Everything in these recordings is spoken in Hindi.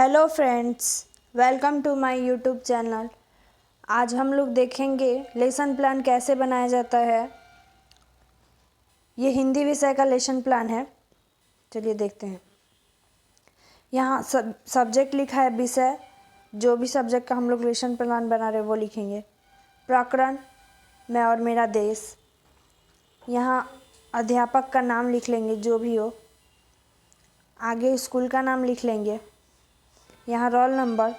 Hello friends, welcome to my YouTube channel. आज हम लोग देखेंगे लेसन प्लान कैसे बनाया जाता है। ये हिंदी विषय का लेसन प्लान है। चलिए देखते हैं। यहाँ सब्जेक्ट लिखा है विषय। जो भी सब्जेक्ट का हम लोग लेसन प्लान बना रहे हैं वो लिखेंगे। प्रकरण मैं और मेरा देश। यहाँ अध्यापक का नाम लिख लेंगे जो भी हो। आगे स्कूल का नाम लिख लेंगे। यहाँ रोल नंबर,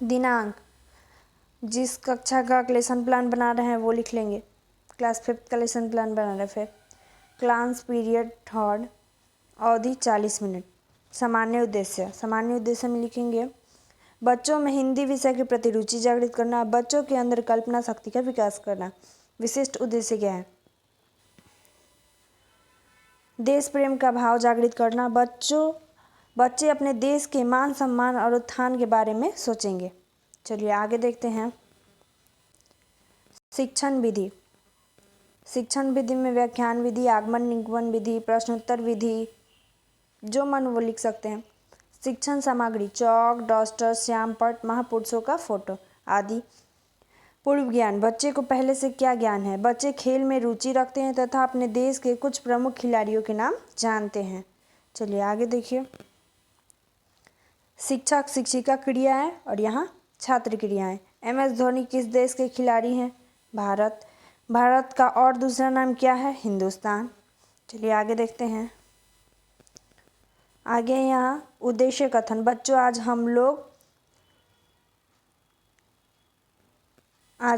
दिनांक, जिस कक्षा का लेसन प्लान बना रहे हैं वो लिख लेंगे। क्लास 5 का लेसन प्लान बना रहे हैं। फिर क्लास पीरियड थर्ड, अवधि 40 मिनट। सामान्य उद्देश्य में लिखेंगे बच्चों में हिंदी विषय के प्रति रुचि जागृत करना, बच्चों के अंदर कल्पना शक्ति का विकास करना। विशिष्ट उद्देश्य क्या है? देश प्रेम का भाव जागृत करना। बच्चे अपने देश के मान सम्मान और उत्थान के बारे में सोचेंगे। चलिए आगे देखते हैं। शिक्षण विधि में व्याख्यान विधि, आगमन निगमन विधि, प्रश्नोत्तर विधि, जो मन वो लिख सकते हैं। शिक्षण सामग्री चौक, डस्टर, श्यामपट्ट, महापुरुषों का फोटो आदि। पूर्व ज्ञान, बच्चे को पहले से क्या ज्ञान है। बच्चे खेल में रुचि रखते हैं तथा अपने देश के कुछ प्रमुख खिलाड़ियों के नाम जानते हैं। चलिए आगे देखिए। शिक्षक शिक्षिका क्रियाएं और यहाँ छात्र क्रियाएं। MS धोनी किस देश के खिलाड़ी हैं? भारत। भारत का और दूसरा नाम क्या है? हिंदुस्तान। चलिए आगे देखते हैं। आगे यहाँ उद्देश्य कथन। बच्चों आज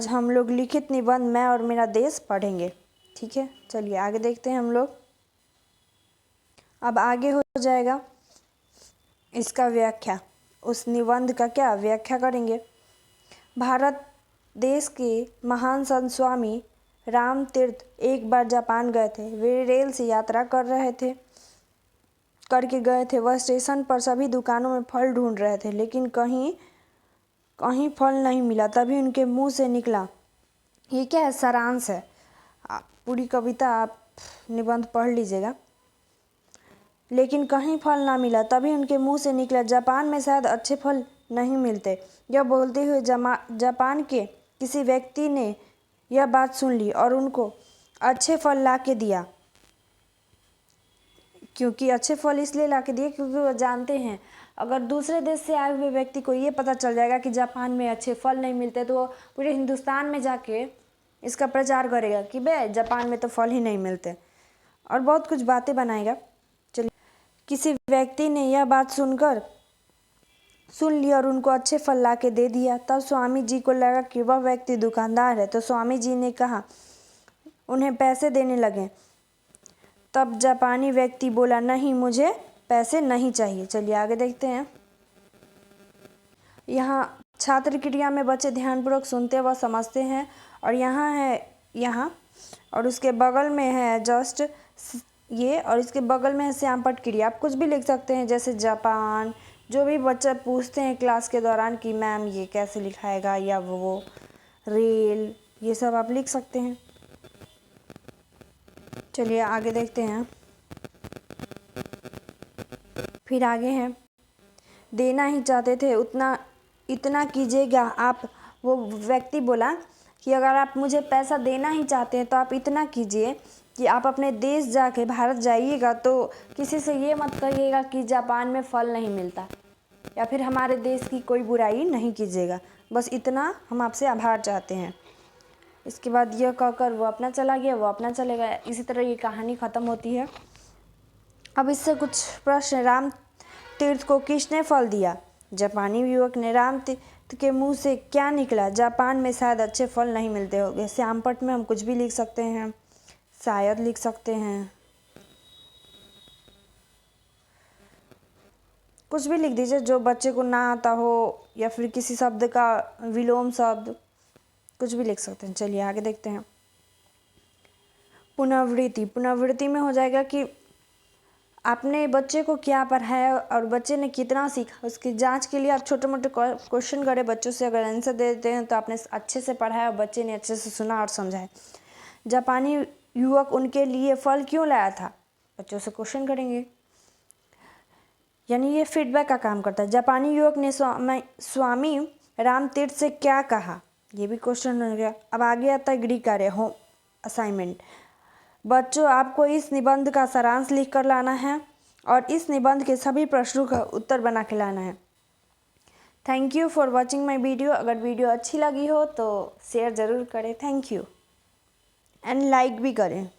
हम लोग लिखित निबंध मैं और मेरा देश पढ़ेंगे। ठीक है, चलिए आगे देखते हैं हम लोग। अब आगे हो जाएगा इसका व्याख्या। उस निबंध का क्या व्याख्या करेंगे। भारत देश के महान संत स्वामी राम तीर्थ एक बार जापान गए थे। वे रेल से यात्रा करके गए थे। वह स्टेशन पर सभी दुकानों में फल ढूंढ रहे थे, लेकिन कहीं फल नहीं मिला। तभी उनके मुंह से निकला, ये क्या है, सारांश है। पूरी कविता आप निबंध पढ़ लीजिएगा। लेकिन कहीं फल ना मिला, तभी उनके मुंह से निकला, जापान में शायद अच्छे फल नहीं मिलते। यह बोलते हुए जापान के किसी व्यक्ति ने यह बात सुन ली और उनको अच्छे फल ला के दिया। क्योंकि अच्छे फल इसलिए ला के दिए क्योंकि वो जानते हैं अगर दूसरे देश से आए हुए व्यक्ति को ये पता चल जाएगा कि जापान में अच्छे फल नहीं मिलते, तो वो पूरे हिंदुस्तान में जाके इसका प्रचार करेगा कि बे जापान में तो फल ही नहीं मिलते, और बहुत कुछ बातें बनाएगा। चलिए, किसी व्यक्ति ने यह बात सुन लिया और उनको अच्छे फल ला के दे दिया। तब स्वामी जी को लगा कि वह व्यक्ति दुकानदार है, तो स्वामी जी ने कहा उन्हें पैसे देने लगे। तब जापानी व्यक्ति बोला, नहीं, मुझे पैसे नहीं चाहिए। चलिए आगे देखते हैं। यहाँ छात्र क्रिया में बच्चे ध्यानपूर्वक सुनते व समझते हैं, और यहाँ और उसके बगल में है जस्ट ये, और इसके बगल में है श्यामपट्ट क्रिया। आप कुछ भी लिख सकते हैं, जैसे जापान। जो भी बच्चा पूछते हैं क्लास के दौरान कि मैम ये कैसे लिखाएगा, या वो रेल, ये सब आप लिख सकते हैं। चलिए आगे देखते हैं। फिर आगे है, देना ही चाहते थे इतना कीजिएगा आप। वो व्यक्ति बोला कि अगर आप मुझे पैसा देना ही चाहते हैं तो आप इतना कीजिए कि आप अपने देश जाके, भारत जाइएगा तो किसी से ये मत कहिएगा कि जापान में फल नहीं मिलता, या फिर हमारे देश की कोई बुराई नहीं कीजिएगा। बस इतना हम आपसे आभार चाहते हैं। इसके बाद यह कहकर वो अपना चला गया, वो अपना चले गया। इसी तरह ये कहानी ख़त्म होती है। अब इससे कुछ प्रश्न। राम तीर्थ को किसने फल दिया? जापानी युवक ने। राम तीर्थ के मुंह से क्या निकला? जापान में शायद अच्छे फल नहीं मिलते होंगे। श्यामपट्ट में हम कुछ भी लिख सकते हैं, शायद लिख सकते हैं, कुछ भी लिख दीजिए जो बच्चे को ना आता हो, या फिर किसी शब्द का विलोम शब्द, कुछ भी लिख सकते हैं। चलिए आगे देखते हैं। पुनरावृत्ति में हो जाएगा कि आपने बच्चे को क्या पढ़ाया और बच्चे ने कितना सीखा, उसकी जांच के लिए आप छोटे मोटे क्वेश्चन करें बच्चों से। अगर आंसर दे देते हैं तो आपने अच्छे से पढ़ाया और बच्चे ने अच्छे से सुना और समझा है। जापानी युवक उनके लिए फल क्यों लाया था? बच्चों से क्वेश्चन करेंगे। यानी ये फीडबैक का काम करता है। जापानी युवक ने स्वामी रामतीर्थ से क्या कहा, ये भी क्वेश्चन हो गया। अब आगे आता है गृह कार्य, होम असाइनमेंट। बच्चों, आपको इस निबंध का सारांश लिख कर लाना है और इस निबंध के सभी प्रश्नों का उत्तर बना के लाना है। Thank you for watching my video. अगर वीडियो अच्छी लगी हो तो शेयर ज़रूर करें। थैंक यू एंड लाइक भी करें।